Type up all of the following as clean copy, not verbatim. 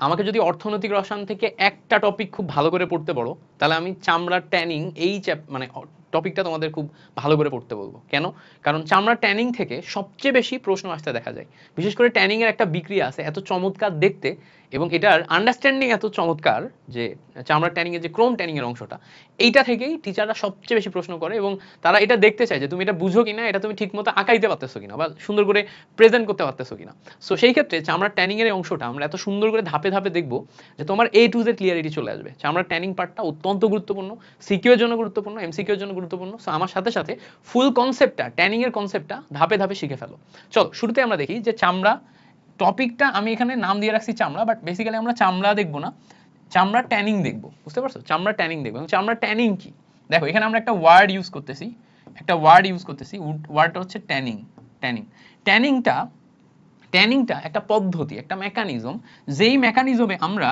আমাকে যদি অর্থনৈতিক রসায়ন থেকে একটা টপিক খুব ভালো করে পড়তে বলো, তাহলে আমি চামড়ার ট্যানিং এই মানে টপিকটা তোমাদের খুব ভালো করে পড়তে বলবো। কেন? কারণ চামড়ার ট্যানিং থেকে সবচেয়ে বেশি প্রশ্ন আসতে দেখা যায়। বিশেষ করে ট্যানিং এর একটা বিক্রিয়া আছে এত চমৎকার দেখতে, এবং এটার আন্ডারস্ট্যান্ডিং এত চমৎকার যে চামড়ার ট্যানিং এর যে ক্রোম ট্যানিং এর অংশটা, এইটা থেকেই টিচাররা সবচেয়ে বেশি প্রশ্ন করে, এবং তারা এটা দেখতে চায় যে তুমি এটা বুঝো কিনা, এটা তুমি ঠিকমতো আঁকাইতে পারতেছো কিনা, বা সুন্দর করে প্রেজেন্ট করতে পারতেছো কিনা। সো সেই ক্ষেত্রে চামড়ার ট্যানিং এর অংশটা আমরা এত সুন্দর করে ধাপে ধাপে দেখবো যে তোমার A to Z ক্লিয়ারিটি চলে আসবে। চামড়ার ট্যানিং পার্টটা অত্যন্ত গুরুত্বপূর্ণ, সিকিউ এর জন্য গুরুত্বপূর্ণ, এমসিকিউ এর জন্য গুরুত্বপূর্ণ। সো আমার সাথে সাথে ফুল কনসেপ্টটা, ট্যানিং এর কনসেপ্টটা ধাপে ধাপে শিখে ফেলো। চলো শুরুতে আমরা দেখি যে চামড়া টপিকটা, আমি এখানে নাম দিয়ে রাখছি চামড়া, বাট বেসিক্যালি আমরা চামড়া দেখবো না, চামড়া ট্যানিং দেখবো। বুঝতে পারছো? চামড়া ট্যানিং দেখবো। এবং চামড়া ট্যানিং কি, দেখো এখানে আমরা একটা ওয়ার্ড ইউজ করতেছি, ওয়ার্ডটা হচ্ছে ট্যানিং। ট্যানিং ট্যানিংটা ট্যানিংটা একটা পদ্ধতি, একটা মেকানিজম, যেই মেকানিজমে আমরা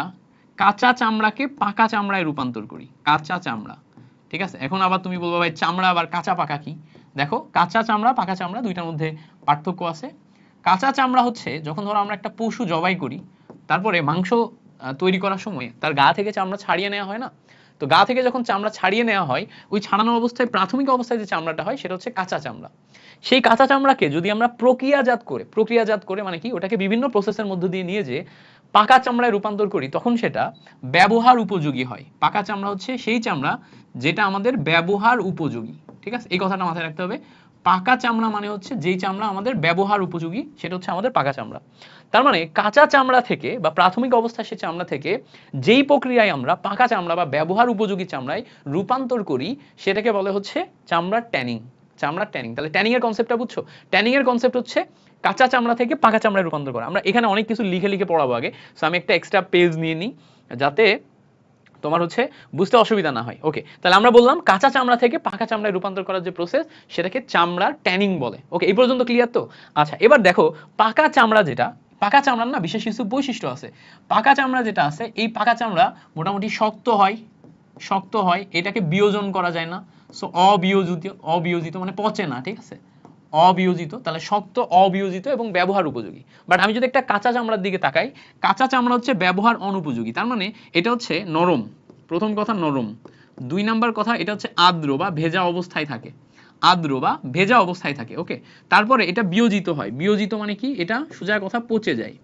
কাঁচা চামড়াকে পাকা চামড়ায় রূপান্তর করি। কাঁচা চামড়া, ঠিক আছে? এখন আবার তুমি বলবো ভাই চামড়া আবার কাঁচা পাকা কি? দেখো কাঁচা চামড়া পাকা চামড়া দুইটার মধ্যে পার্থক্য আছে। কাঁচা চামড়া হচ্ছে যখন ধরো আমরা একটা পশু জবাই করি, তারপরে মাংস তৈরি করার সময় তার গা থেকে চামড়া ছাড়িয়ে নেওয়া হয় না? তো গা থেকে যখন চামড়া ছাড়িয়ে নেওয়া হয়, ওই ছাড়ানোর অবস্থায় প্রাথমিক অবস্থায় যে চামড়াটা হয় সেটা হচ্ছে কাঁচা চামড়া। সেই কাঁচা চামড়াকে যদি আমরা প্রক্রিয়াজাত করে মানে কি, ওটাকে বিভিন্ন প্রসেসের মধ্য দিয়ে নিয়ে যে পাকা চামড়ায় রূপান্তর করি, তখন সেটা ব্যবহার উপযোগী হয়। পাকা চামড়া হচ্ছে সেই চামড়া যেটা আমাদের ব্যবহার উপযোগী, ঠিক আছে? এই কথাটা মাথায় রাখতে হবে। পাকা চামড়া মানে হচ্ছে যেই চামড়া আমাদের ব্যবহার উপযোগী, সেটা হচ্ছে আমাদের পাকা চামড়া। তার মানে কাঁচা চামড়া থেকে বা প্রাথমিক অবস্থায় সে চামড়া থেকে যেই প্রক্রিয়ায় আমরা পাকা চামড়া বা ব্যবহার উপযোগী চামড়ায় রূপান্তর করি, সেটাকে বলে হচ্ছে চামড়ার ট্যানিং। চামড়ার ট্যানিং। তাহলে ট্যানিং এর কনসেপ্টটা বুঝছো? ট্যানিং এর কনসেপ্ট হচ্ছে কাঁচা চামড়া থেকে পাকা চামড়ায় রূপান্তর করা। আমরা এখানে অনেক কিছু লিখে লিখে পড়াবো আগে, সো আমি একটা এক্সট্রা পেজ নিয়ে নিই যাতে তোমার হচ্ছে বুঝতে অসুবিধা না হয়। ওকে, তাহলে আমরা বললাম কাঁচা চামড়া থেকে পাকা চামড়ায় রূপান্তর করার যে প্রসেস, সেটাকে চামড়ার ট্যানিং বলে। ওকে, এই পর্যন্ত ক্লিয়ার তো? আচ্ছা, এবার দেখো পাকা চামড়া যেটা, পাকা চামড়ার না বিশেষ কিছু বৈশিষ্ট্য আছে। পাকা চামড়া যেটা আছে, এই পাকা চামড়া মোটামুটি শক্ত হয়, এটাকে বিয়োজন করা যায় না। সো অবিয়োজিত মানে পচে না, ঠিক আছে? অবিয়োজিত, তাহলে শক্ত, অবিয়োজিত এবং ব্যবহার উপযোগী। বাট আমি যদি একটা কাঁচা চামড়ার দিকে তাকাই, কাঁচা চামড়া হচ্ছে ব্যবহার অনুপযোগী। তার মানে এটা হচ্ছে নরম, প্রথম কথা নরম। দুই নাম্বার কথা, এটা হচ্ছে আর্দ্র বা ভেজা অবস্থায় থাকে। ওকে, তারপরে এটা বিয়োজিত হয়। বিয়োজিত মানে কি? এটা সোজা কথা পচে যায়।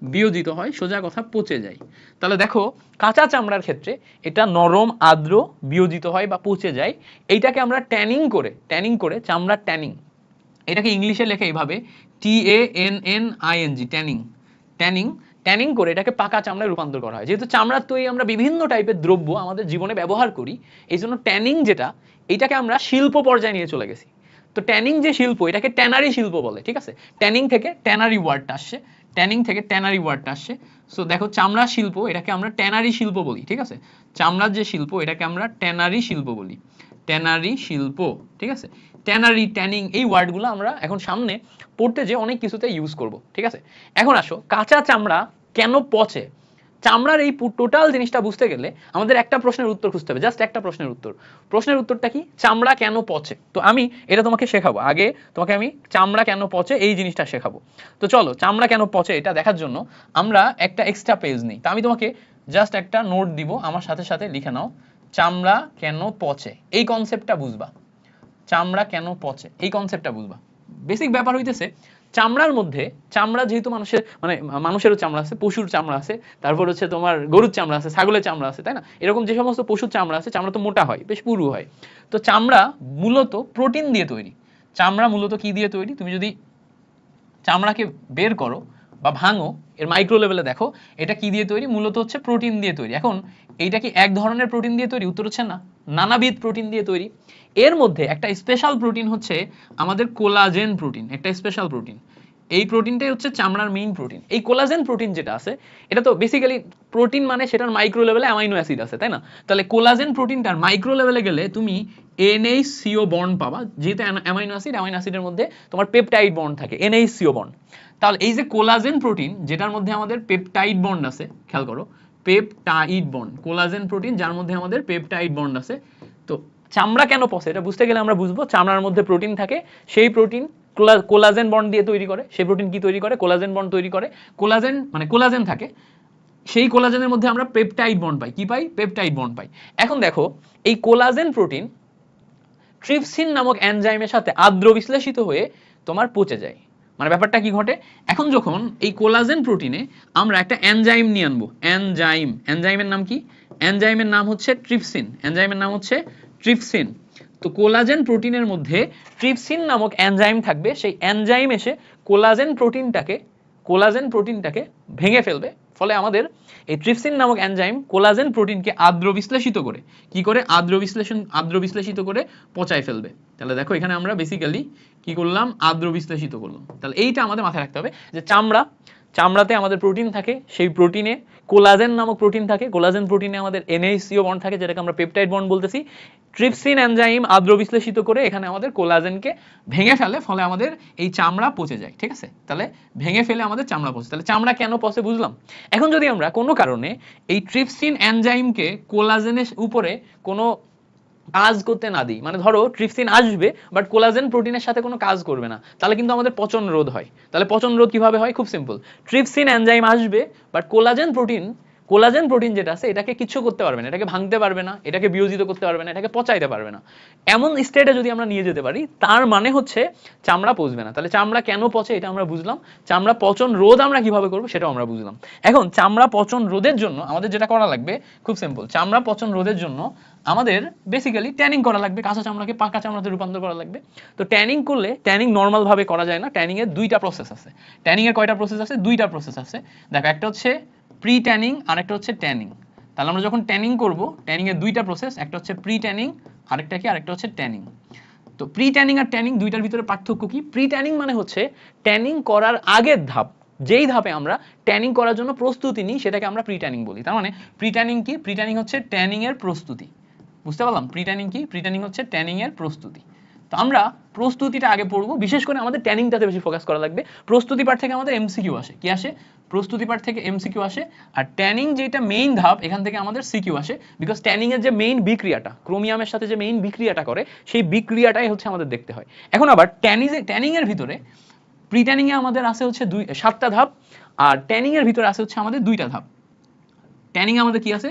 বিয়োজিত হয়, সোজা কথা পচে যায়। তাহলে দেখো কাঁচা চামড়ার ক্ষেত্রে এটা নরম, আর্দ্র, বিয়োজিত হয় বা পচে যায়। এইটাকে আমরা ট্যানিং করে চামড়ার ট্যানিং, এটাকে ইংলিশে লেখে এইভাবে TANNING, ট্যানিং করে এটাকে পাকা চামড়ায় রূপান্তর করা হয়। যেহেতু চামড়ার তৈরি আমরা বিভিন্ন টাইপের দ্রব্য আমাদের জীবনে ব্যবহার করি, এই জন্য ট্যানিং যেটা, এটাকে আমরা শিল্প পর্যায়ে নিয়ে চলে গেছি। তো ট্যানিং যে শিল্প, এটাকে ট্যানারি শিল্প বলে, ঠিক আছে? ট্যানিং থেকে ট্যানারি ওয়ার্ডটা আসছে। সো দেখো চামড়া শিল্প, এটাকে আমরা ট্যানারি শিল্প বলি, ঠিক আছে? চামড়ার যে শিল্প, এটাকে আমরা ট্যানারি শিল্প বলি। ট্যানারি শিল্প, ঠিক আছে? ট্যানারি, ট্যানিং, এই ওয়ার্ডগুলো আমরা এখন সামনে পড়তে যে অনেক কিছুতে ইউজ করব, ঠিক আছে? এখন আসো কাঁচা চামড়া কেন পচে। চামড়ার এই টোটাল জিনিসটা বুঝতে গেলে আমাদের একটা প্রশ্নের উত্তর খুঁজতে হবে, জাস্ট একটা প্রশ্নের উত্তরটা কি? চামড়া কেন পচে। তো আমি এটা তোমাকে শেখাবো। আগে তোমাকে আমি চামড়া কেন পচে এই জিনিসটা শেখাবো। তো চলো চামড়া কেন পচে এটা দেখার জন্য আমরা একটা এক্সট্রা পেজ নিই। তো আমি তোমাকে জাস্ট একটা নোট দিব, আমার সাথে সাথে লিখে নাও চামড়া কেন পচে। এই কনসেপ্টটা বুঝবা, চামড়া কেন পচে এই কনসেপ্টটা বুঝবা। বেসিক ব্যাপার হইতেছে চামড়ার মধ্যে, চামড়া যেহেতু মানুষের মানে মানুষেরও চামড়া আছে, পশুর চামড়া আছে, তারপর হচ্ছে তোমার গরুর চামড়া আছে, ছাগলের চামড়া আছে, তাই না? এরকম যে সমস্ত পশুর চামড়া আছে, চামড়া তো মোটা হয়, বেশ পুরু হয়। তো চামড়া মূলত প্রোটিন দিয়ে তৈরি। চামড়া মূলত কি দিয়ে তৈরি? তুমি যদি চামড়াকে বের করো বা ভাঙো, এর মাইক্রো লেভেলে দেখো এটা কি দিয়ে তৈরি? মূলত হচ্ছে প্রোটিন দিয়ে তৈরি। এখন এইটা কি এক ধরনের প্রোটিন দিয়ে তৈরি? উত্তর হচ্ছে না, নানাবিধ প্রোটিন দিয়ে তৈরি। এর মধ্যে একটা স্পেশাল প্রোটিন হচ্ছে আমাদের কোলাজেন প্রোটিন, একটা স্পেশাল প্রোটিন। এই প্রোটিনটাই হচ্ছে চামড়ার মেইন প্রোটিন। এই কোলাজেন প্রোটিন যেটা আছে, এটা তো বেসিক্যালি প্রোটিন মানে সেটার মাইক্রো লেভেলে অ্যামাইনো অ্যাসিড আছে, তাই না? তাহলে কোলাজেন প্রোটিনটার মাইক্রো লেভেলে গেলে তুমি NH CO বন্ড পাবা, যেহেতু অ্যামাইনো অ্যাসিডের মধ্যে তোমার পেপটাইড বন্ড থাকে, NH CO বন্ড। তাহলে এই যে কোলাজেন প্রোটিন যেটার মধ্যে আমাদের পেপটাইড বন্ড আছে, খেয়াল করো, পেপটাইড বন্ড, কোলাজেন প্রোটিন যার মধ্যে আমাদের পেপটাইড বন্ড আছে। তো চামড়া কেন পচে এটা বুঝতে গেলে আমরা বুঝবো চামড়ার মধ্যে প্রোটিন থাকে, সেই প্রোটিন কোলাজেন বন্ড দিয়ে তৈরি করে। সেই প্রোটিন কি তৈরি করে? কোলাজেন বন্ড তৈরি করে। কোলাজেন মানে কোলাজেন থাকে, সেই কোলাজেনের মধ্যে আমরা পেপটাইড বন্ড পাই। কি পাই? পেপটাইড বন্ড পাই। এখন দেখো এই কোলাজেন প্রোটিন ট্রিপসিন নামক এনজাইমের সাথে আদ্র বিশ্লেষিত হয়ে তোমার পচে যায়। মানে ব্যাপারটা কি ঘটে, এখন যখন এই কোলাজেন প্রোটিনে আমরা একটা এনজাইম নিয়ে আনবো, এনজাইমের নাম কি? এনজাইমের নাম হচ্ছে ট্রিপসিন। এনজাইমের নাম হচ্ছে ট্রিপসিন। তো কোলাজেন প্রোটিনের মধ্যে ট্রিপসিন নামক এনজাইম থাকবে, সেই এনজাইম এসে কোলাজেন প্রোটিনটাকে ভেঙে ফেলবে। ফলে আমাদের এই ট্রিপসিন নামক এনজাইম কোলাজেন প্রোটিনকে আদ্র বিশ্লেষিত করে, কি করে? আদ্র বিশ্লেষিত করে পচায় ফেলবে। তাহলে দেখো এখানে আমরা বেসিক্যালি কি করলাম? আদ্র বিশ্লেষিত করলাম। তাহলে এইটা আমাদের মাথায় রাখতে হবে যে চামড়াতে আমাদের প্রোটিন থাকে, সেই প্রোটিনে কোলাজেন নামক প্রোটিন থাকে, কোলাজেন প্রোটিনে আমাদের NH CO বন্ড থাকে, যেটাকে আমরা পেপটাইড বন্ড বলতেছি। ট্রিপসিন এনজাইম আদ্র বিশ্লেষিত করে এখানে আমাদের কোলাজেনকে ভেঙে ফেলে, ফলে আমাদের এই চামড়া পচে যায়। ঠিক আছে, তাহলে ভেঙে ফেলে আমাদের চামড়া পচে। তাহলে চামড়া কেন পচে বুঝলাম। এখন যদি আমরা কোনো কারণে এই ট্রিপসিন এনজাইমকে কোলাজেনের উপরে কোনো কাজ করতে না দিই, মানে ধরো ট্রিপসিন আসবে বাট কোলাজেন প্রোটিনের সাথে কোনো কাজ করবে না, তাহলে কিন্তু আমাদের পচন রোধ হয়। তাহলে পচন রোধ কিভাবে হয়? খুব সিম্পল, ট্রিপসিন এনজাইম আসবে বাট কোলাজেন প্রোটিন যেটা আছে এটাকে কিছু করতে পারবে না, এটাকে ভাঙতে পারবে না, এটাকে বিয়োজিত করতে পারবে না, এটাকে পচাইতে পারবে না। এমন স্টেটে যদি আমরা নিয়ে যেতে পারি, তার মানে হচ্ছে চামড়া পচবে না। তাহলে চামড়া কেন পচে এটা আমরা বুঝলাম, চামড়া পচন রোধ আমরা কিভাবে করবো সেটাও আমরা বুঝলাম। এখন চামড়া পচন রোধের জন্য আমাদের যেটা করা লাগবে খুব সিম্পল, চামড়া পচন রোধের জন্য আমাদের বেসিক্যালি ট্যানিং করা লাগবে, কাঁচা চামড়াকে পাকা চামড়াতে রূপান্তর করা লাগবে। তো ট্যানিং করলে, ট্যানিং নর্মাল ভাবে করা যায় না, ট্যানিং এর দুইটা প্রসেস আছে। ট্যানিং এর কয়টা প্রসেস আছে? দুইটা প্রসেস আছে। দেখো, একটা হচ্ছে প্রি ট্যানিং আর একটা হচ্ছে ট্যানিং। তাহলে আমরা যখন ট্যানিং করব, ট্যানিং এর দুইটা প্রসেস, একটা হচ্ছে প্রি ট্যানিং, আরেকটা কি? আরেকটা হচ্ছে ট্যানিং। তো প্রি ট্যানিং আর ট্যানিং দুইটার ভিতরে পার্থক্য কি? প্রি ট্যানিং মানে হচ্ছে ট্যানিং করার আগের ধাপ, যেই ধাপে আমরা ট্যানিং করার জন্য প্রস্তুতি নিই সেটাকে আমরা প্রি ট্যানিং বলি। তার মানে প্রি ট্যানিং কি? প্রি ট্যানিং হচ্ছে ট্যানিং এর প্রস্তুতি। বুঝতে পারলাম? প্রি ট্যানিং কি? প্রি ট্যানিং হচ্ছে ট্যানিং এর প্রস্তুতি। তো আমরা প্রস্তুতিটা আগে পড়বো, বিশেষ করে আমাদের ট্যানিংটাতে বেশি ফোকাস করা লাগবে। প্রস্তুতি পার্ট থেকে আমাদের এমসিকিউ আসে। কি আসে? প্রস্তুতি পার্ট থেকে এমসিকিউ আসে। আর ট্যানিং যেটা মেইন ধাপ, এখান থেকে আমাদের সিকিউ আসে, বিকজ ট্যানিং এর যে মেইন বিক্রিয়াটা, ক্রোমিয়ামের সাথে যে মেইন বিক্রিয়াটা করে, সেই বিক্রিয়াটাই হচ্ছে আমাদের দেখতে হয়। এখন আবার ট্যানিং এর ভিতরে, প্রি ট্যানিং এ আমাদের আছে হচ্ছে 7টা ধাপ, আর ট্যানিং এর ভিতরে আছে হচ্ছে আমাদের 2টা ধাপ। ট্যানিং আমাদের কি আছে?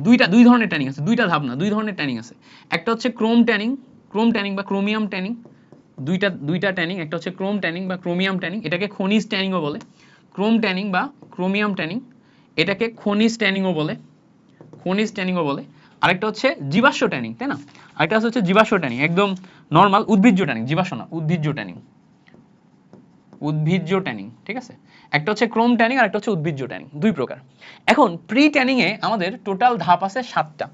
দুই ধরনের ট্যানিং আছে, 2টা ধাপ না, 2 ধরনের ট্যানিং আছে। একটা হচ্ছে ক্রোম ট্যানিং বা ক্রোমিয়াম ট্যানিং। দুইটা ট্যানিং, একটা হচ্ছে ক্রোম ট্যানিং বা ক্রোমিয়াম ট্যানিং, এটাকে খনিজ ট্যানিংও বলে। ক্রোম ট্যানিং বা ক্রোমিয়াম ট্যানিং, এটাকে খনিজ ট্যানিংও বলে। আরেকটা হচ্ছে জীবাশ্ম ট্যানিং, তাই না? আরেকটা হচ্ছে জীবাশ্ম ট্যানিং, একদম নরমাল উদ্ভিজ্জ ট্যানিং, জীবাশ্ম না, উদ্ভিজ্জ ট্যানিং। ঠিক আছে, একটা হচ্ছে ক্রোম ট্যানিং আর একটা হচ্ছে উদ্ভিজ্জ ট্যানিং, দুই প্রকার। এখন প্রি ট্যানিং এ আমাদের টোটাল ধাপ আছে 7টা।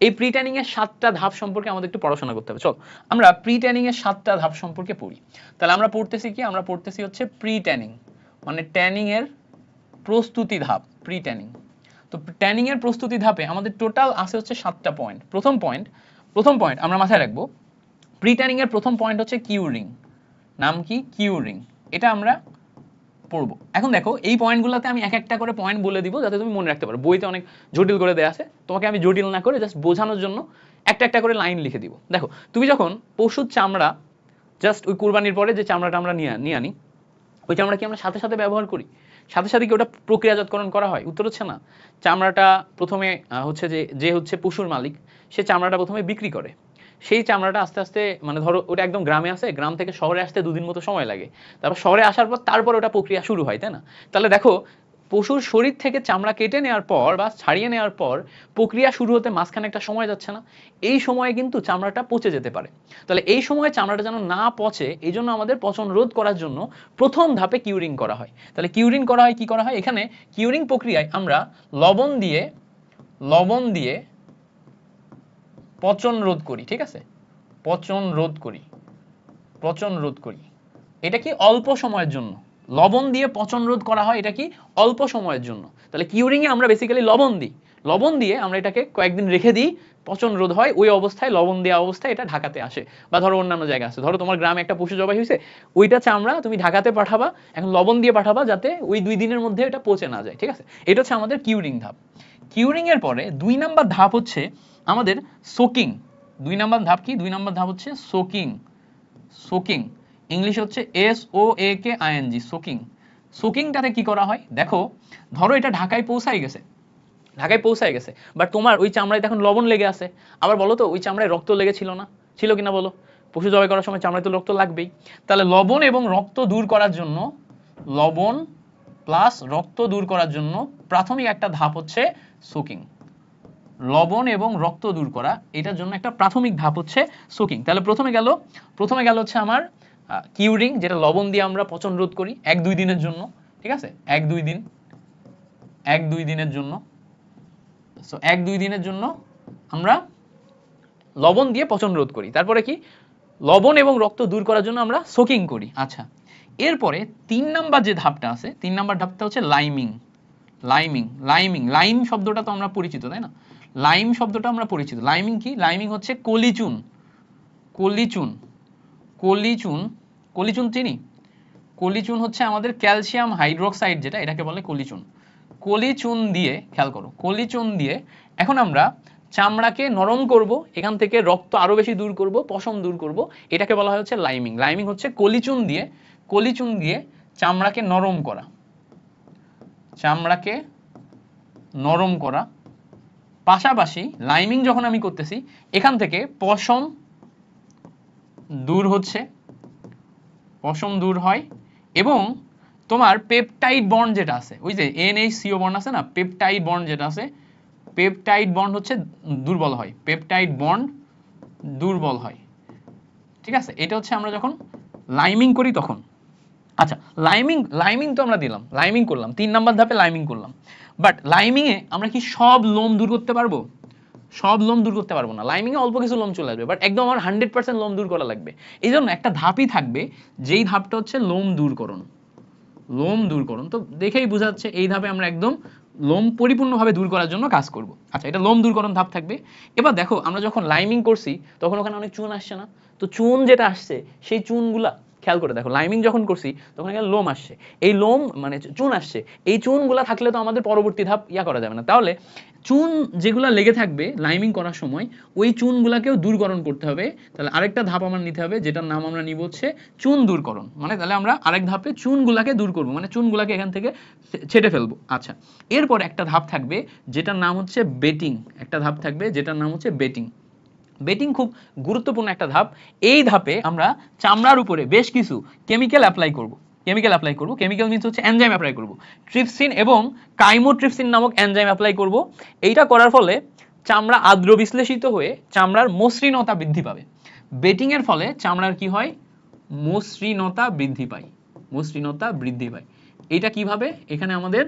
এই প্রি ট্যানিং এর 7টা ধাপ সম্পর্কে আমাদের একটু পড়াশোনা করতে হবে। চল আমরা প্রি ট্যানিং এর 7টা ধাপ সম্পর্কে পড়ি। তাহলে আমরা পড়তেছি কি? আমরা পড়তেছি হচ্ছে প্রি ট্যানিং, মানে ট্যানিং এর প্রস্তুতি ধাপ, প্রি ট্যানিং। তো ট্যানিং এর প্রস্তুতি ধাপে আমাদের টোটাল আছে হচ্ছে 7টা পয়েন্ট। প্রথম পয়েন্ট আমরা মাথায় রাখবো, প্রি ট্যানিং এর প্রথম পয়েন্ট হচ্ছে কিউরিং। নাম কি? কিউরিং। এটা আমরা পড়বো। এখন দেখো, এই পয়েন্টগুলোতে আমি এক একটা করে পয়েন্ট বলে দিব যাতে তুমি মনে রাখতে পারো। বইতে অনেক জটিল করে দেয়া আছে, তোমাকে আমি জটিল না করে জাস্ট বোঝানোর জন্য একটা একটা করে লাইন লিখে দিব। দেখো, তুমি যখন পশুর চামড়া, জাস্ট ওই কুরবানির পরে যে চামড়াটা আমরা নিয়ে আনি, ওই চামড়া কি আমরা সাথে সাথে ব্যবহার করি? সাথে সাথে কি ওটা প্রক্রিয়াজাতকরণ করা হয়? উত্তর হচ্ছে না। চামড়াটা প্রথমে হচ্ছে যে হচ্ছে পশুর মালিক, সে চামড়াটা প্রথমে বিক্রি করে। সেই চামড়াটা আস্তে আস্তে, মানে ধরো ওটা একদম গ্রামে আছে, গ্রাম থেকে শহরে আসতে 2 দিন মতো সময় লাগে, তারপর শহরে আসার পর তারপর ওটা প্রক্রিয়া শুরু হয়, তাই না? তাহলে দেখো, পশুর শরীর থেকে চামড়া কেটে নেওয়ার পর বা ছাড়িয়ে নেওয়ার পর প্রক্রিয়া শুরু হতে মাঝখানে একটা সময় যাচ্ছে না? এই সময়ে কিন্তু চামড়াটা পচে যেতে পারে। তাহলে এই সময় চামড়াটা যেন না পচে, এই জন্য আমাদের পচন রোধ করার জন্য প্রথম ধাপে কিউরিং করা হয়। তাহলে কিউরিং করা হয়, কি করা হয়? এখানে কিউরিং প্রক্রিয়ায় আমরা লবণ দিয়ে পচন রোধ করি। ঠিক আছে, পচন রোধ করি। এটা কি? অল্প সময়ের জন্য লবণ দিয়ে পচন রোধ করা হয়, এটা কি? অল্প সময়ের জন্য। তাহলে কিউরিং এ আমরা বেসিক্যালি লবণ দিয়ে আমরা এটাকে কয়েকদিন রেখে দিই, পচন রোধ হয়, ওই অবস্থায় লবণ দেওয়া অবস্থায় এটা ঢাকাতে আসে। বা ধরো অন্যান্য জায়গা আছে, ধরো তোমার গ্রামে একটা পশু জবাই হয়েছে, ওইটা চামড়া তুমি ঢাকাতে পাঠাবা, এখন লবণ দিয়ে পাঠাবা যাতে ওই 2 দিনের মধ্যে এটা পচে না যায়। ঠিক আছে, এটা হচ্ছে আমাদের কিউরিং ধাপ। কিউরিং এর পরে 2 নাম্বার ধাপ হচ্ছে আমাদের সোকিং। 2 নাম্বার ধাপ কি? 2 নাম্বার ধাপ হচ্ছে সোকিং। ইংলিশ হচ্ছে SOAKING, সোকিংটাতে কি করা হয়? দেখো, ধরো এটা ঢাকায় পৌঁছাই গেছে, ঢাকায় পৌঁছায় গেছে, বাট তোমার ওই চামড়ায় এখন লবণ লেগে আছে। আবার বলো তো ওই চামড়ায় রক্ত লেগেছিল না, ছিল কিনা বলো? পশু জবাই করার সময় চামড়ায় তো রক্ত লাগবেই। তাহলে লবণ এবং রক্ত দূর করার জন্য, লবণ প্লাস রক্ত দূর করার জন্য প্রাথমিক একটা ধাপ হচ্ছে সোকিং। লবণ এবং রক্ত দূর করা, এটার জন্য একটা প্রাথমিক ধাপ হচ্ছে সোকিং। তাহলে প্রথমে গেল হচ্ছে আমার কিউরিং, যেটা লবণ দিয়ে আমরা পচন রোধ করি 1-2 দিনের জন্য, ঠিক আছে? 1-2 দিনের জন্য। সো 1-2 দিনের জন্য আমরা লবণ দিয়ে পচন রোধ করি। তারপরে কি, লবণ এবং রক্ত দূর করার জন্য আমরা সোকিং করি। আচ্ছা, এরপরে 3 নাম্বার যে ধাপটা আছে, 3 নাম্বার ধাপটা হচ্ছে লাইমিং। লাইম শব্দটা তো আমরা পরিচিত, তাই না? লাইম শব্দটা আমরা পরিচিত। লাইমিং কি? লাইমিং হচ্ছে কলিচুন। কলিচুন চিনি? কলিচুন হচ্ছে আমাদের ক্যালসিয়াম হাইড্রোক্সাইড, যেটা এটাকে বলে কলিচুন। কলিচুন দিয়ে, খেয়াল করো, কলিচুন দিয়ে এখন আমরা চামড়াকে নরম করব, এখান থেকে রক্ত আরো বেশি দূর করব, পশম দূর করব, এটাকে বলা হয় হচ্ছে লাইমিং। লাইমিং হচ্ছে কলিচুন দিয়ে চামড়াকে নরম করা, পাশাপাশি লাইমিং যখন আমি করতেছি, এখান থেকে পশম দূর হয় এবং তোমার পেপটাইড বন্ড যেটা আছে, ওই যে NH CO বন্ড আছে না, পেপটাইড বন্ড যেটা আছে, পেপটাইড বন্ড হচ্ছে দুর্বল হয়, পেপটাইড বন্ড দুর্বল হয়, ঠিক আছে? এটা হচ্ছে আমরা যখন লাইমিং করি তখন। আচ্ছা, লাইমিং তো আমরা দিলাম, লাইমিং করলাম, 3 নাম্বার ধাপে লাইমিং করলাম। বাট লাইমিং এ আমরা কি সব লোম দূর করতে পারবো? সব লোম দূর করতে পারবো না। লাইমিং এ অল্প কিছু লোম চলে আসবে, বাট একদম আমার 100% লোম দূর করা লাগবে। এই জন্য একটা ধাপই থাকবে, যেই ধাপটা হচ্ছে লোম দূরকরণ। তো দেখেই বোঝা যাচ্ছে এই ধাপে আমরা একদম লোম পরিপূর্ণভাবে দূর করার জন্য কাজ করব। আচ্ছা, এটা লোম দূরকরণ ধাপ থাকবে। এবার দেখো, আমরা যখন লাইমিং করছি তখন ওখানে অনেক চুন আসছে না? তো চুন যেটা আসছে, সেই চুনগুলা খেয়াল করে দেখো, লাইমিং যখন করছি তখন এখানে লোম আসছে, এই লোম মানে চুন আসছে, এই চুনগুলা থাকলে তো আমাদের পরবর্তী ধাপ করা যাবে না। তাহলে চুন যেগুলা লেগে থাকবে লাইমিং করার সময়, ওই চুনগুলাকেও দূরকরণ করতে হবে। তাহলে আরেকটা ধাপ আমার নিতে হবে, যেটার নাম আমরা নিব হচ্ছে চুন দূরকরণ। মানে তাহলে আমরা আরেক ধাপে চুনগুলাকে দূর করব, মানে চুনগুলাকে এখান থেকে ছেটে ফেলবো। আচ্ছা, এরপর একটা ধাপ থাকবে যেটার নাম হচ্ছে বেটিং। বেটিং খুব গুরুত্বপূর্ণ একটা ধাপ। এই ধাপে আমরা চামড়ার উপরে বেশ কিছু কেমিক্যাল অ্যাপ্লাই করব। কেমিক্যাল মিন্স হচ্ছে এনজাইম অ্যাপ্লাই করব। ট্রিপসিন এবং কাইমোট্রিপসিন নামক এনজাইম অ্যাপ্লাই করব। এইটা করার ফলে চামড়া আর্দ্র বিশ্লেষিত হয়ে চামড়ার মসৃণতা বৃদ্ধি পাবে। বেটিং এর ফলে চামড়ার কি হয়? মসৃণতা বৃদ্ধি পায়। এটা কিভাবে? এখানে আমাদের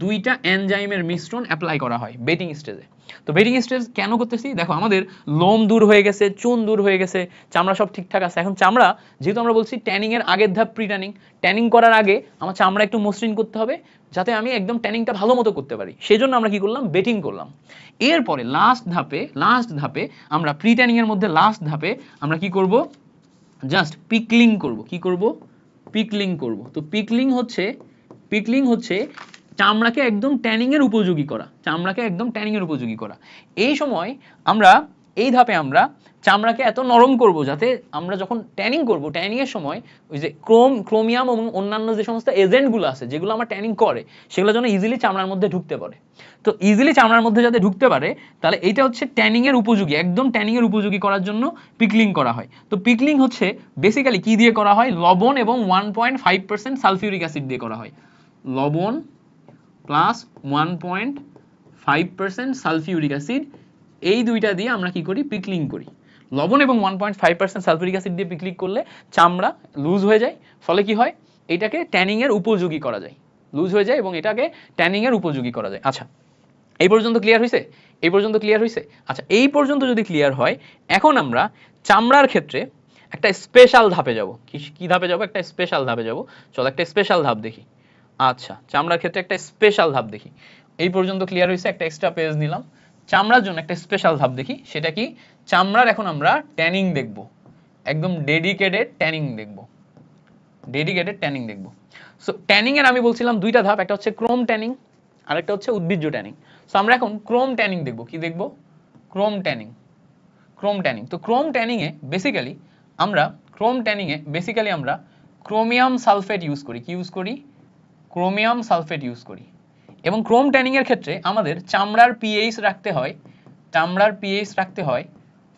2টা এনজাইমের মিশ্রণ অ্যাপ্লাই করা হয় বেটিং স্টেজে। তো বেটিং স্টেজ কেন করতেছি? দেখো, আমাদের লোম দূর হয়ে গেছে, চুন দূর হয়ে গেছে, চামড়া সব ঠিকঠাক আছে। এখন চামড়া, যেহেতু আমরা বলছি ট্যানিং এর আগের ধাপ প্রি ট্যানিং, ট্যানিং করার আগে আমার চামড়া একটু মসৃণ করতে হবে, যাতে আমি একদম ট্যানিংটা ভালো মতো করতে পারি। সেজন্য আমরা কি করলাম? বেটিং করলাম। এরপরে লাস্ট ধাপে আমরা প্রি ট্যানিং এর মধ্যে লাস্ট ধাপে আমরা কি করব? জাস্ট পিকলিং করব। তো পিকলিং হচ্ছে চামড়াকে একদম ট্যানিং এর উপযোগী করা। এই সময় আমরা, এই ধাপে আমরা চামড়াকে এত নরম করব যাতে আমরা যখন ট্যানিং করব, ট্যানিং এর সময় ওই যে ক্রোমিয়াম এবং অন্যান্য যে সমস্ত এজেন্টগুলো আছে যেগুলো আমরা ট্যানিং করে, সেগুলো যেন ইজিলি চামড়ার মধ্যে ঢুকতে পারে। তো ইজিলি চামড়ার মধ্যে যাতে ঢুকতে পারে, তাহলে এইটা হচ্ছে ট্যানিং এর উপযোগী, একদম ট্যানিং এর উপযোগী করার জন্য পিকলিং করা হয়। তো পিকলিং হচ্ছে বেসিক্যালি কি দিয়ে করা হয়? লবণ এবং 1.5% সালফিউরিক অ্যাসিড দিয়ে করা হয়। লবণ প্লাস 1.5% সালফিউরিক অ্যাসিড, এই দুইটা দিয়ে আমরা কি করি? পিকলিং করি। লবণ এবং 1.5% সালফিউরিক অ্যাসিড দিয়ে পিকলিং করলে চামড়া লুজ হয়ে যায়, ফলে কি হয়? এটাকে ট্যানিং এর উপযোগী করা যায়, লুজ হয়ে যায় এবং এটাকে ট্যানিং এর উপযোগী করা যায়। আচ্ছা, এই পর্যন্ত ক্লিয়ার হয়েছে? আচ্ছা, এই পর্যন্ত যদি ক্লিয়ার হয়, এখন আমরা চামড়ার ক্ষেত্রে একটা স্পেশাল ধাপে যাব। কি ধাপে যাব? একটা স্পেশাল ধাপে যাব। চলো একটা স্পেশাল ধাপ দেখি। আচ্ছা, চামড়ার ক্ষেত্রে একটা স্পেশাল ধাপ দেখি। এই পর্যন্ত ক্লিয়ার হয়েছে, একটা এক্সট্রা পেজ নিলাম। চামড়ার জন্য একটা স্পেশাল ধাপ দেখি, সেটা কি? চামড়ার এখন আমরা ট্যানিং দেখব, একদম ডেডিকেটেড ট্যানিং দেখব। সো ট্যানিং এর আমি বলছিলাম 2টা ধাপ, একটা হচ্ছে ক্রোম ট্যানিং, আরেকটা হচ্ছে উদ্ভিজ্জ ট্যানিং। সো আমরা এখন ক্রোম ট্যানিং দেখব। কি দেখব? Chrome tanning. তো ক্রোম ট্যানিং এ বেসিক্যালি আমরা ক্রোমিয়াম সালফেট ইউজ করি। কি ইউজ করি? ক্রোমিয়াম সালফেট ইউজ করি। এবং ক্রোম ট্যানিং এর ক্ষেত্রে আমাদের চামড়ার পিএইচ রাখতে হয়, চামড়ার পিএইচ রাখতে হয়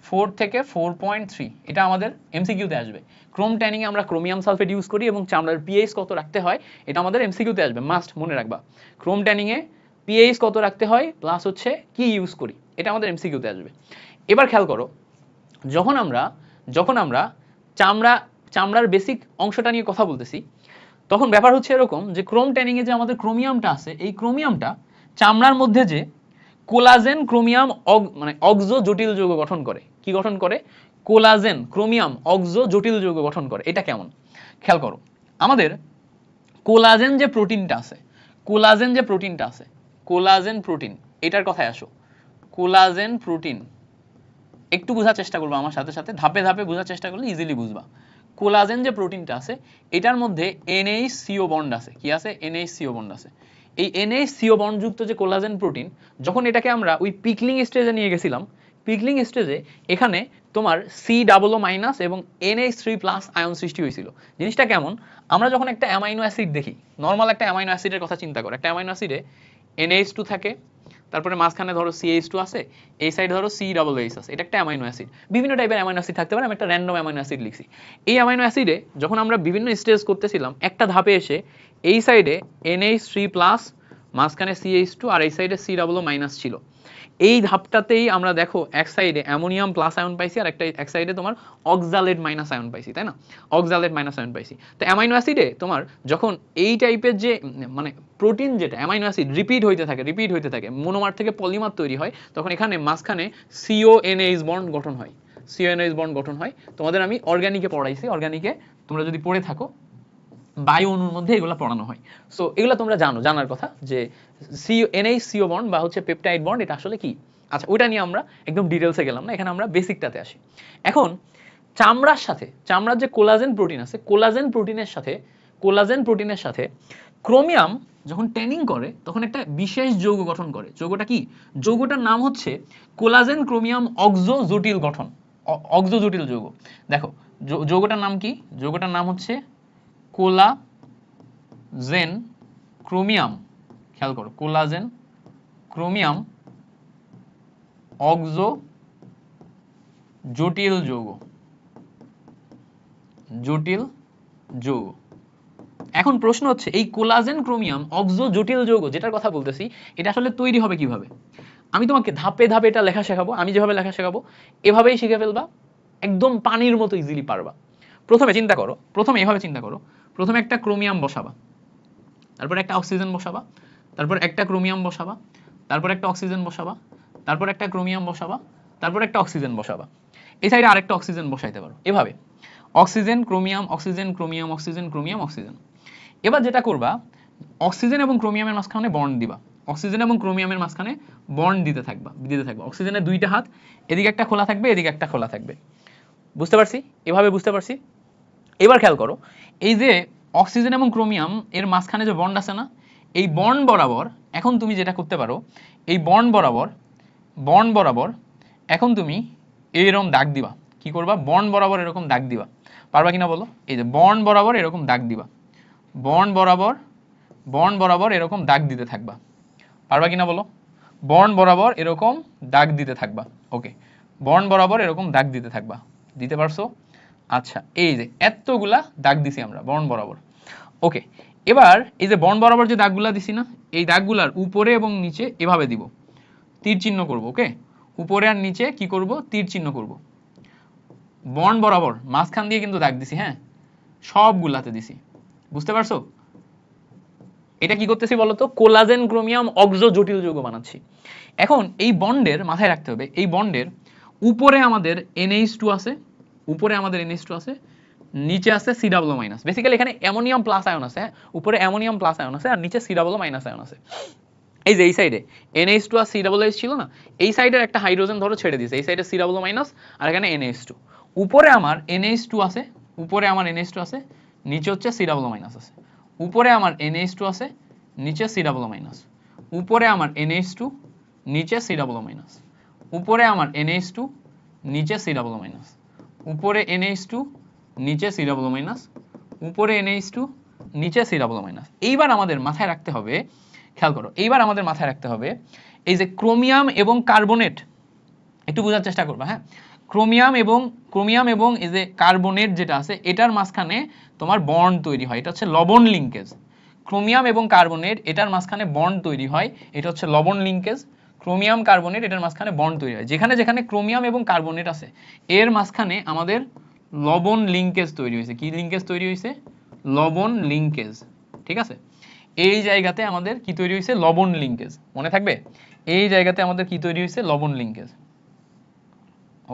4 থেকে 4.3। এটা আমাদের এমসিকিউতে আসবে। ক্রোম ট্যানিং এ আমরা ক্রোমিয়াম সালফেট ইউজ করি এবং চামড়ার পিএইচ কত রাখতে হয় এটা আমাদের এমসিকিউতে আসবে, মাস্ট মনে রাখবা। ক্রোম ট্যানিং এ পিএইচ কত রাখতে হয় প্লাস হচ্ছে কি ইউজ করি, এটা আমাদের এমসিকিউতে আসবে। এবার খেয়াল করো, যখন আমরা চামড়ার বেসিক অংশটা নিয়ে কথা বলতেছি, তখন ব্যাপার হচ্ছে এরকম যে ক্রোম ট্যানিং এ যে আমাদের ক্রোমিয়ামটা আছে, এই ক্রোমিয়ামটা চামড়ার মধ্যে যে কোলাজেন ক্রোমিয়াম মানে অক্সো জটিল যৌগ গঠন করে। কি গঠন করে? কোলাজেন ক্রোমিয়াম অক্সো জটিল যৌগ গঠন করে। এটা কেমন খেয়াল করো, আমাদের কোলাজেন যে প্রোটিনটা আছে, কোলাজেন প্রোটিন, এটার কথায় আসো। কোলাজেন প্রোটিন একটু বোঝার চেষ্টা করবো আমার সাথে সাথে, ধাপে ধাপে বোঝার চেষ্টা করলে ইজিলি বুঝবা। কোলাজেন যে প্রোটিনটা আছে এটার মধ্যে NH CO বন্ড আছে। কি আছে? NH CO বন্ড আছে। এই NH CO বন্ড যুক্ত যে কোলাজেন প্রোটিন, যখন এটাকে আমরা ওই পিকলিং স্টেজে নিয়ে গেছিলাম, পিকলিং স্টেজে এখানে তোমার C++ এবং NH3+ আয়ন সৃষ্টি হয়েছিল। জিনিসটা কেমন? আমরা যখন একটা অ্যামাইনো অ্যাসিড দেখি, নর্মাল একটা অ্যামাইনো অ্যাসিডের কথা চিন্তা করো, একটা অ্যামাইনো অ্যাসিডে NH2 থাকে, তারপরে মাঝখানে ধরো CH2 আছে, এই সাইডে ধরো CH আছে। এটা একটা অ্যামাইনো অ্যাসিড। বিভিন্ন টাইপের অ্যামাইনো অ্যাসিড থাকতে পারে, আমি একটা র্যান্ডম অ্যামাইনো অ্যাসিড লিখছি। এই অ্যামাইনো অ্যাসিডে যখন আমরা বিভিন্ন স্টেজ করতেছিলাম, একটা ধাপে এসে এই সাইডে NH3+, মাঝখানে CH2 আর এই সাইডে C+- ছিল। এই ধাপটাতেই আমরা দেখো এক সাইডে অ্যামোনিয়াম প্লাস আয়ন পাইছি আর এক সাইডে তোমার অক্সালেট মাইনাস আয়ন পাইছি, তাই না? অক্সালেট মাইনাস আয়ন পাইছি। তো অ্যামাইনো অ্যাসিডে তোমার যখন এই টাইপের যে মানে প্রোটিন, যেটা অ্যামাইনো অ্যাসিড রিপিট হইতে থাকে, মোনোমার থেকে পলিমার তৈরি হয়, তখন এখানে মাঝখানে CONH বন্ড গঠন হয়। CONH বন্ড গঠন হয়। তোমাদের আমি অর্গানিকে পড়াইছি, অর্গানিকে তোমরা যদি পড়ে থাকো, বায়ু অণুর মধ্যে এগুলো পড়ানো হয়। সো এগুলো তোমরা জানার কথা যে NH CO বন্ড বা হচ্ছে পেপটাইড বন্ড, এটা আসলে কি। আচ্ছা, ওইটা নিয়ে আমরা একদম ডিটেলসে গেলাম না, এখানে আমরা বেসিকটাতে আসি। এখন চামড়ার যে কোলাজেন প্রোটিন আছে, কোলাজেন প্রোটিনের সাথে ক্রোমিয়াম যখন ট্যানিং করে তখন একটা বিশেষ যৌগ গঠন করে। যৌগটা কি? যৌগটার নাম হচ্ছে কোলাজেন ক্রোমিয়াম অক্সো জটিল গঠন, অক্সো জটিল যৌগ। দেখো যৌগটার নাম কি? যৌগটার নাম হচ্ছে কোলাজেন ক্রোমিয়াম। খেয়াল করো, কোলাজেন ক্রোমিয়াম অক্সো জটিল যৌগ, এখন প্রশ্ন হচ্ছে এই কোলাজেন ক্রোমিয়াম অক্সো জটিল যৌগ যেটার কথা বলতেছি, এটা আসলে তৈরি হবে কিভাবে? আমি তোমাকে ধাপে ধাপে এটা লেখা শেখাবো। আমি যেভাবে লেখা শেখাবো এভাবেই শিখে ফেলবা, একদম পানির মতো ইজিলি পারবা। প্রথমে এভাবে চিন্তা করো, প্রথমে একটা ক্রোমিয়াম বসাবা, তারপর একটা অক্সিজেন বসাবা, তারপর একটা ক্রোমিয়াম বসাবা, তারপর একটা অক্সিজেন বসাবা, তারপর একটা ক্রোমিয়াম বসাবা, তারপর একটা অক্সিজেন বসাবা। এই সাইডে আরেকটা অক্সিজেন বসাইতে পারো। এভাবে oxygen chromium, oxygen chromium, oxygen chromium, oxygen. এবার যেটা করবা, অক্সিজেন এবং ক্রোমিয়ামের মাঝখানে বন্ড দিবা, অক্সিজেন এবং ক্রোমিয়ামের মাঝখানে বন্ড দিতে থাকবা। অক্সিজেনের দুইটা হাত, এদিকে একটা খোলা থাকবে, এদিকে একটা খোলা থাকবে। বুঝতে পারছি? এভাবে বুঝতে পারছি? এবার খেয়াল করো, এই যে অক্সিজেন এবং ক্রোমিয়াম এর মাঝখানে যে বন্ড আছে না, এই বন্ড বরাবর এখন তুমি যেটা করতে পারো, এই বন্ড বরাবর এখন তুমি এরকম দাগ দিবা। কি করবা? বন্ড বরাবর এরকম দাগ দিবা। পারবা কিনা বলো? এই যে বন্ড বরাবর এরকম দাগ দিবা, বন্ড বরাবর এরকম দাগ দিতে থাকবা। পারবা কিনা বলো? বন্ড বরাবর এরকম দাগ দিতে থাকবা। ওকে, বন্ড বরাবর এরকম দাগ দিতে থাকবা। দিতে পারছো? আচ্ছা, এই যে এতগুলা দাগ দিছি আমরা বন্ড বরাবর। ওকে, এবার এই যে বন্ড বরাবর যে দাগগুলা দিছি না, এই দাগগুলার উপরে এবং নিচে এভাবে দিব, তীর চিহ্ন করব। ওকে, উপরে আর নিচে কি করব? তীর চিহ্ন করব। বন্ড বরাবর মাঝখান দিয়ে কিন্তু দাগ দিছি, হ্যাঁ, সবগুলাতে দিছি। বুঝতে পারছো? এটা কি করতেছি বলতো? কোলাজেন ক্রোমিয়াম অক্সো জটিল যৌগ বানাচ্ছি। এখন এই বন্ডের মাথায় রাখতে হবে, এই বন্ডের উপরে আমাদের NH2 আছে, নিচে আছে C+-। বেসিক্যালি এখানে অ্যামোনিয়াম প্লাস আয়ন আছে, হ্যাঁ, উপরে অ্যামোনিয়াম প্লাস আয়ন আছে আর নিচে C+- আয়ন আছে। এই যে এই সাইডে NH2 আর C++ ছিল না, এই সাইডের একটা হাইড্রোজেন ধরো ছেড়ে দিয়েছে, এই সাইডে C+- আর এখানে NH2। উপরে আমার NH2 আছে, নিচে হচ্ছে C+- আছে। উপরে আমার NH2 আছে, নিচে C+-। উপরে আমার NH2, নিচে C+-। উপরে আমার NH2, নিচে C+-। উপরে NH2, নিচে C+-। উপরে NH2, নিচে C+-। এইবার আমাদের মাথায় রাখতে হবে খেয়াল করো, এইবার আমাদের মাথায় রাখতে হবে এই যে ক্রোমিয়াম এবং কার্বনেট, একটু বোঝার চেষ্টা করবা, হ্যাঁ। ক্রোমিয়াম এবং এই যে কার্বনেট যেটা আছে এটার মাঝখানে তোমার বন্ড তৈরি হয়, এটা হচ্ছে লবণ লিঙ্কেজ। ক্রোমিয়াম এবং কার্বনেট এটার মাঝখানে বন্ড তৈরি হয়, এটা হচ্ছে লবণ লিঙ্কেজ। ক্রোমিয়াম কার্বনেট এটার মাঝখানে বন্ড তৈরি হয়, যেখানে যেখানে ক্রোমিয়াম এবং কার্বনেট আছে এর মাঝখানে আমাদের লবণ লিঙ্কেজ তৈরি হয়েছে। কি লিঙ্কেজ তৈরি হয়েছে? লবণ লিঙ্কেজ, ঠিক আছে। এই জায়গাতে আমাদের কি তৈরি হয়েছে? লবণ লিঙ্কেজ, মনে থাকবে। এই জায়গাতে আমাদের কি তৈরি হয়েছে? লবণ লিঙ্কেজ।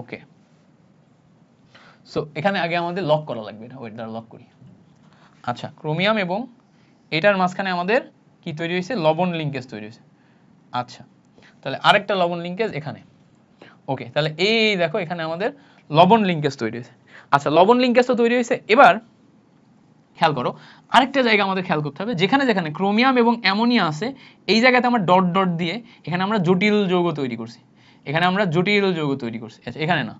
ওকে, সো এখানে আগে আমাদের লক করা লাগবে, এটা ওয়েট দ্বারা লক করি। আচ্ছা, ক্রোমিয়াম এবং এটার মাঝখানে আমাদের কি তৈরি হয়েছে? লবণ লিঙ্কেজ তৈরি হয়েছে। আচ্ছা, তাহলে আরেকটা লবণ লিঙ্কেজ এখানে। ওকে, তাহলে এই দেখো এখানে আমাদের লবণ লিঙ্কেজ তৈরি হয়েছে। আচ্ছা, লবণ লিঙ্কেজ তো তৈরি হয়েছে, এবার খেয়াল করো আরেকটা জায়গা আমাদের খেয়াল করতে হবে, যেখানে যেখানে ক্রোমিয়াম এবং অ্যামোনিয়া আছে এই জায়গাতে আমরা ডট ডট দিয়ে এখানে আমরা জটিল যৌগ তৈরি করছি, এখানে আমরা জটিল যৌগ তৈরি করছি। আচ্ছা, এখানে না,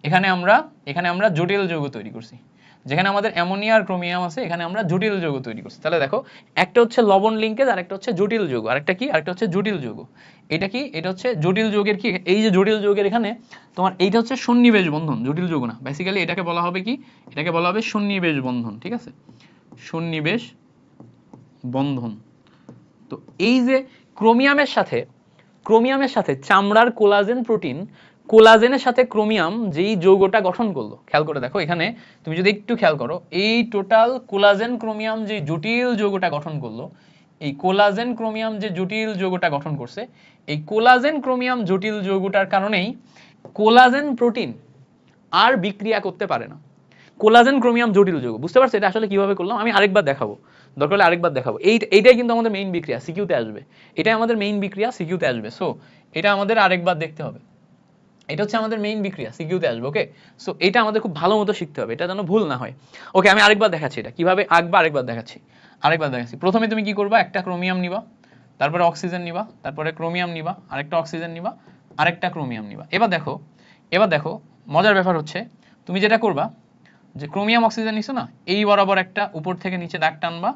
এখানে আমরা জটিল যৌগ তৈরি করছি। যেখানে আমাদের অ্যামোনিয়া আর ক্রোমিয়াম আছে এখানে আমরা জটিল যৌগ তৈরি করছি। তাহলে দেখো একটা হচ্ছে লবণ লিঙ্কেজ আর একটা হচ্ছে জটিল যৌগ, আরেকটা কি? আরেকটা হচ্ছে জটিল যৌগ। এটা কি? এটা হচ্ছে জটিল যৌগের কি? এই যে জটিল যৌগের এখানে তোমার এইটা হচ্ছে সন্নিবেশ বন্ধন, জটিল যৌগ না। বেসিক্যালি এটাকে বলা হবে কি? এটাকে বলা হবে সন্নিবেশ বন্ধন, ঠিক আছে, সন্নিবেশ বন্ধন। তো এই যে ক্রোমিয়ামের সাথে চামড়ার কোলাজেন প্রোটিন, কোলাজেনের সাথে ক্রোমিয়াম যেই যৌগটা গঠন করলো, খেয়াল করে দেখো এখানে তুমি যদি একটু খেয়াল করো, এই টোটাল কোলাজেন ক্রোমিয়াম যে জটিল যৌগটা গঠন করলো, এই কোলাজেন ক্রোমিয়াম যে জটিল যৌগটা গঠন করছে, এই কোলাজেন ক্রোমিয়াম জটিল যৌগটার কারণেই কোলাজেন প্রোটিন আর বিক্রিয়া করতে পারে না। কোলাজেন ক্রোমিয়াম জটিল যৌগ, বুঝতে পারছো এটা আসলে কিভাবে করলাম? আমি আরেকবার দেখাবো, দরকার হলে আরেকবার দেখাবো। এইটাই কিন্তু আমাদের মেইন বিক্রিয়া, সিকিউতে আসবে। এটাই আমাদের মেইন বিক্রিয়া, সিকিউতে আসবে। সো এটা আমাদের আরেকবার দেখতে হবে। এটা হচ্ছে আমাদের মেইন বিক্রিয়া, সিকিউতে আসবে। ওকে, সো এটা আমাদের খুব ভালো মতো শিখতে হবে, এটা যেন ভুল না হয়। ওকে, আমি আরেকবার দেখাচ্ছি এটা কিভাবে আঁকবা, আরেকবার দেখাচ্ছি। প্রথমে তুমি কি করবা? একটা ক্রোমিয়াম নিবা, তারপরে অক্সিজেন নিবা, তারপরে ক্রোমিয়াম নিবা, আরেকটা অক্সিজেন নিবা, আরেকটা ক্রোমিয়াম নিবা। এবার দেখো মজার ব্যাপার হচ্ছে তুমি যেটা করবা যে ক্রোমিয়াম অক্সিজেন নিছো না, এই বরাবর একটা উপর থেকে নিচে দাগ টানবা,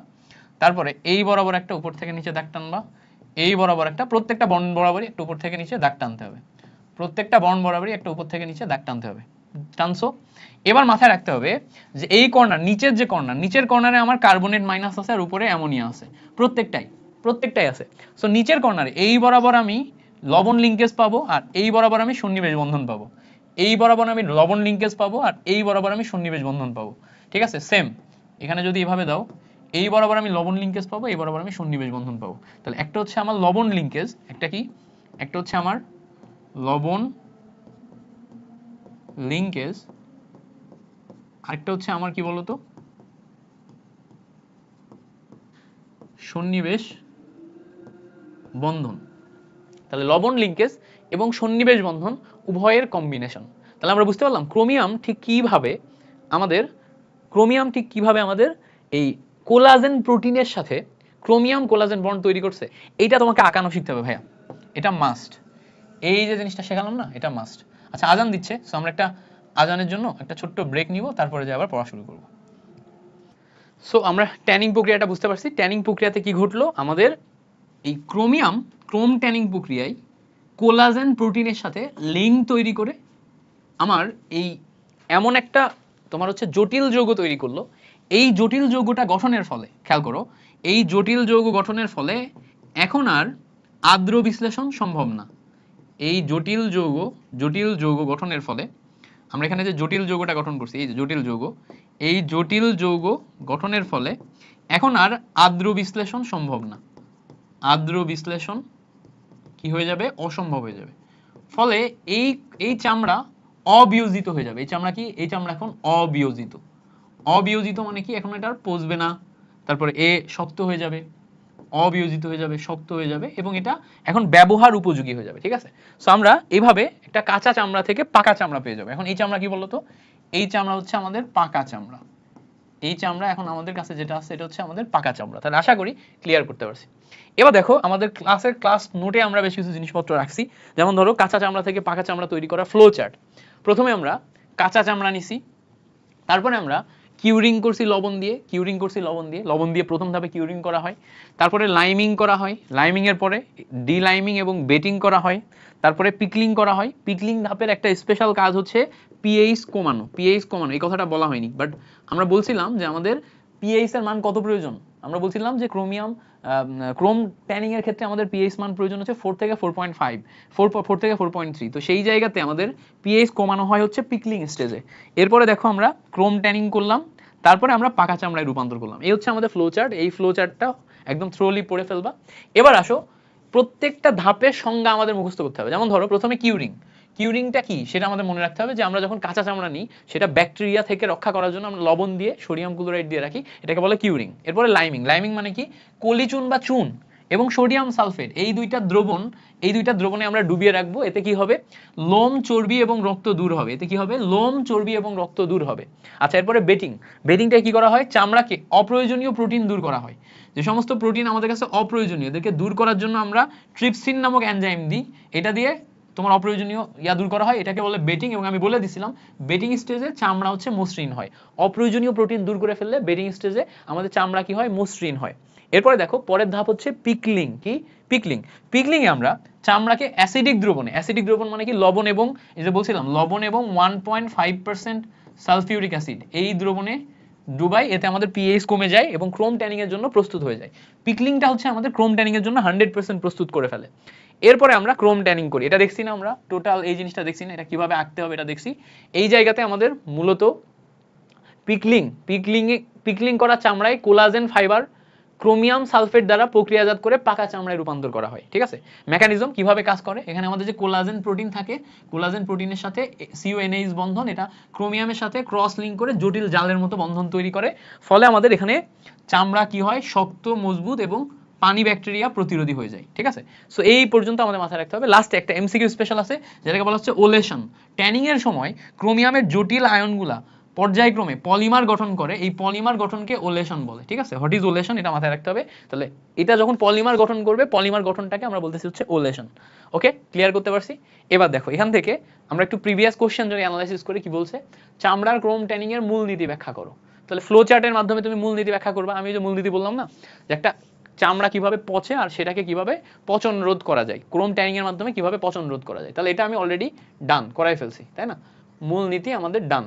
তারপরে এই বরাবর একটা উপর থেকে নিচে দাগ টানবা, এই বরাবর একটা, প্রত্যেকটা বন্ড বরাবরই একটা উপর থেকে নিচে দাগ টানতে হবে, প্রত্যেকটা বন্ড বরাবরই একটা উপর থেকে নিচে দাগ টানতে হবে। টানছো? এবার মাথায় রাখতে হবে যে এই কর্নার, নিচের কর্নারে আমার কার্বনেট মাইনাস আছে আর উপরে অ্যামোনিয়া আছে, প্রত্যেকটাই আছে। সো নিচের কর্নারে এই বরাবর আমি লবণ লিঙ্কেজ পাবো আর এই বরাবর আমি সন্নিবেশ বন্ধন পাবো, এই বরাবর আমি লবণ লিঙ্কেজ পাবো আর এই বরাবর আমি সন্নিবেশ বন্ধন পাবো, ঠিক আছে। সেম এখানে যদি এভাবে দাও, এই বরাবর আমি লবণ লিঙ্কেজ পাবো, এই বরাবর আমি সন্নিবেশ বন্ধন পাবো। তাহলে একটা হচ্ছে আমার লবণ লিঙ্কেজ, একটা কি? একটা হচ্ছে আমার লবণ লিঙ্কেজ, আরেকটা হচ্ছে আমার কি বলতো? সন্নিবেশ বন্ধন। তাহলে লবণ লিঙ্কেজ এবং সন্নিবেশ বন্ধন উভয়ের কম্বিনেশন। তাহলে আমরা বুঝতে পারলাম ক্রোমিয়াম ঠিক কিভাবে আমাদের এই কোলাজেন প্রোটিনের সাথে ক্রোমিয়াম কোলাজেন বন্ড তৈরি করছে। এইটা তোমাকে আঁকানো শিখতে হবে ভাইয়া, এটা মাস্ট। এই যে জিনিসটা শেখালাম না, এটা মাস্ট। আচ্ছা, আজান দিচ্ছে, সো আমরা একটা আজানের জন্য একটা ছোট্ট ব্রেক নিব, তারপরে যে আবার পড়া শুরু করব। সো আমরা ট্যানিং প্রক্রিয়াটা বুঝতে পারছি। ট্যানিং প্রক্রিয়াতে কি ঘটলো? আমাদের এই ক্রোম ট্যানিং প্রক্রিয়ায় কোলাজেন প্রোটিনের সাথে লিঙ্ক তৈরি করে আমার এই এমন একটা তোমার হচ্ছে জটিল যৌগ তৈরি করলো। এই জটিল যৌগটা গঠনের ফলে, খেয়াল করো, এই জটিল যৌগ গঠনের ফলে এখন আর আদ্র বিশ্লেষণ সম্ভব না। এই জটিল যৌগ গঠনের ফলে আমরা এখানে যে জটিল যৌগটা গঠন করছি, এই জটিল যৌগ গঠনের ফলে এখন আর আদ্র বিশ্লেষণ সম্ভব না। আদ্র বিশ্লেষণ কি হয়ে যাবে? অসম্ভব হয়ে যাবে। ফলে এই চামড়া অবিয়োজিত হয়ে যাবে। এই চামড়া এখন অবিয়োজিত মানে কি? এখন এটা আর পচবে না, তারপরে শক্ত হয়ে যাবে, অবিয়োজিত হয়ে যাবে, শক্ত হয়ে যাবে এবং এটা এখন ব্যবহার উপযোগী হয়ে যাবে, ঠিক আছে। সো আমরা এইভাবে একটা কাঁচা চামড়া থেকে পাকা চামড়া পেয়ে যাবো। এখন এই চামড়া কি বলতো? এই চামড়া হচ্ছে আমাদের পাকা চামড়া। এই চামড়া এখন আমাদের কাছে যেটা আছে এটা হচ্ছে আমাদের পাকা চামড়া। তাহলে আশা করি ক্লিয়ার করতে পারছি। এবার দেখো আমাদের ক্লাস নোটে আমরা বেশ কিছু জিনিসপত্র রাখছি, যেমন ধরো কাঁচা চামড়া থেকে পাকা চামড়া তৈরি করা ফ্লো চার্ট। প্রথমে আমরা কাঁচা চামড়া নিছি, তারপরে আমরা কিউরিং করছি লবণ দিয়ে, লবণ দিয়ে প্রথম ধাপে কিউরিং করা হয়, তারপরে লাইমিং করা হয়, লাইমিং এর পরে ডিলাইমিং এবং বেটিং করা হয়, তারপরে পিকলিং করা হয়। পিকলিং ধাপের একটা স্পেশাল কাজ হচ্ছে পিএইচ কমানো, এই কথাটা বলা হয়নি, বাট আমরা বলছিলাম যে আমাদের পিএইচ এর মান কত প্রয়োজন। আমরা বলছিলাম যে ক্রোম ট্যানিং এর ক্ষেত্রে আমাদের পিএইচ মান প্রয়োজন হচ্ছে 4 থেকে 4.5, 4 থেকে 4.3। তো সেই জায়গাতে আমাদের পিএইচ কমানো হয় হচ্ছে পিকলিং স্টেজে। এরপরে দেখো আমরা ক্রোম ট্যানিং করলাম, তারপরে আমরা পাকা চামড়ায় রূপান্তর করলাম। এই হচ্ছে আমাদের ফ্লো চার্ট। এই ফ্লো চার্টটা একদম থ্রোলি পড়ে ফেলবা। এবার আসো, প্রত্যেকটা ধাপের সংজ্ঞা আমাদের মুখস্থ করতে হবে। যেমন ধরো প্রথমে কিউরিংটা কি সেটা আমাদের মনে রাখতে হবে, যে আমরা যখন কাঁচা চামড়া নিই সেটা ব্যাকটেরিয়া থেকে রক্ষা করার জন্য আমরা লবণ দিয়ে সোডিয়াম ক্লোরাইড দিয়ে রাখি, এটাকে বলে কিউরিং। এরপরে লাইমিং মানে কি, কলিচুন বা চুন এবং সোডিয়াম সালফেট এই দুইটা দ্রবণে আমরা ডুবিয়ে রাখবো। এতে কি হবে, লোম চর্বি এবং রক্ত দূর হবে। আচ্ছা, এরপরে বেটিংটা কি করা হয়, চামড়াকে অপ্রয়োজনীয় প্রোটিন দূর করা হয়। যে সমস্ত প্রোটিন আমাদের কাছে অপ্রয়োজনীয়, এদেরকে দূর করার জন্য আমরা ট্রিপসিন নামক এনজাইম দিই, এটা দিয়ে তোমার অপ্রয়োজনীয় দূর করা হয়, এটাকে বলে বেটিং। এবং আমি বলে দিছিলাম বেটিং স্টেজে চামড়া হচ্ছে মসৃণ হয়, অপ্রয়োজনীয় প্রোটিন দূর করে ফেললে বেটিং স্টেজে আমাদের চামড়া কি হয়, মসৃণ হয়। এরপরে দেখো পরের ধাপ হচ্ছে পিকলিং। পিকলিং এ আমরা চামড়াকে অ্যাসিডিক দ্রবণ মানে কি, লবণ এবং এই যে বলছিলাম লবণ এবং 1.5% সালফিউরিক অ্যাসিড এই দ্রবণে ডুবাই, এতে আমাদের পিএইচ কমে যায় এবং ক্রোম ট্যানিং এর জন্য প্রস্তুত হয়ে যায়। পিকলিংটা হচ্ছে আমাদের ক্রোম ট্যানিং এর জন্য 100% প্রস্তুত করে ফেলে। এরপরে আমরা ক্রোম ট্যানিং করি, এটা দেখছি না আমরা, টোটাল এই জিনিসটা দেখছি না, এটা কিভাবে আঁকতে হবে এটা দেখছি। এই জায়গাতে আমাদের মূলত পিকলিং করা চামড়ায় কোলাজেন ফাইবার ক্রোমিয়াম সালফেট দ্বারা প্রক্রিয়াজাত করে পাকা চামড়ায় রূপান্তর করা হয়। ঠিক আছে, মেকানিজম কিভাবে কাজ করে, এখানে আমাদের যে কোলাজেন প্রোটিন থাকে, কোলাজেন প্রোটিনের সাথে CONH বন্ধন, এটা ক্রোমিয়ামের সাথে ক্রস লিঙ্ক করে জটিল জালের মতো বন্ধন তৈরি করে, ফলে আমাদের এখানে চামড়া কি হয়, শক্ত, মজবুত এবং পানি ব্যাকটেরিয়া প্রতিরোধী হয়ে যায়। ঠিক আছে, সো এই পর্যন্ত আমাদের মাথায় রাখতে হবে। লাস্টে একটা এমসিকিউ স্পেশাল আছে, যেটাকে বলা হচ্ছে ওলেশন। ট্যানিং এর সময় ক্রোমিয়ামের জটিল আয়নগুলা পর্যায়ক্রমে পলিমার গঠন করে, এই পলিমার গঠনকে ওলেশন বলে। ঠিক আছে, হোয়াট ইজ ওলেশন, এটা মাথায় রাখতে হবে। তাহলে এটা যখন পলিমার গঠন করবে, পলিমার গঠনটাকে আমরা বলতেছি হচ্ছে ওলেশন। ওকে, ক্লিয়ার করতে পারছি? এবার দেখো এখান থেকে আমরা একটু প্রিভিয়াস কোশ্চেন যদি অ্যানালাইসিস করি, কি বলছে, চামড়ার ক্রোম ট্যানিং এর মূলনীতি ব্যাখ্যা করো। তাহলে ফ্লো চার্টের মাধ্যমে তুমি মূলনীতি ব্যাখ্যা করবা। আমি যে মূলনীতি বললাম না, যে একটা চামড়া কিভাবে পচে আর সেটাকে কিভাবে পচন রোধ করা যায়, ক্রোম ট্যানিং এর মাধ্যমে কিভাবে পচন রোধ করা যায়, তাহলে এটা আমি অলরেডি ডান করাই ফেলছি, তাই না? মূলনীতি আমাদের ডান।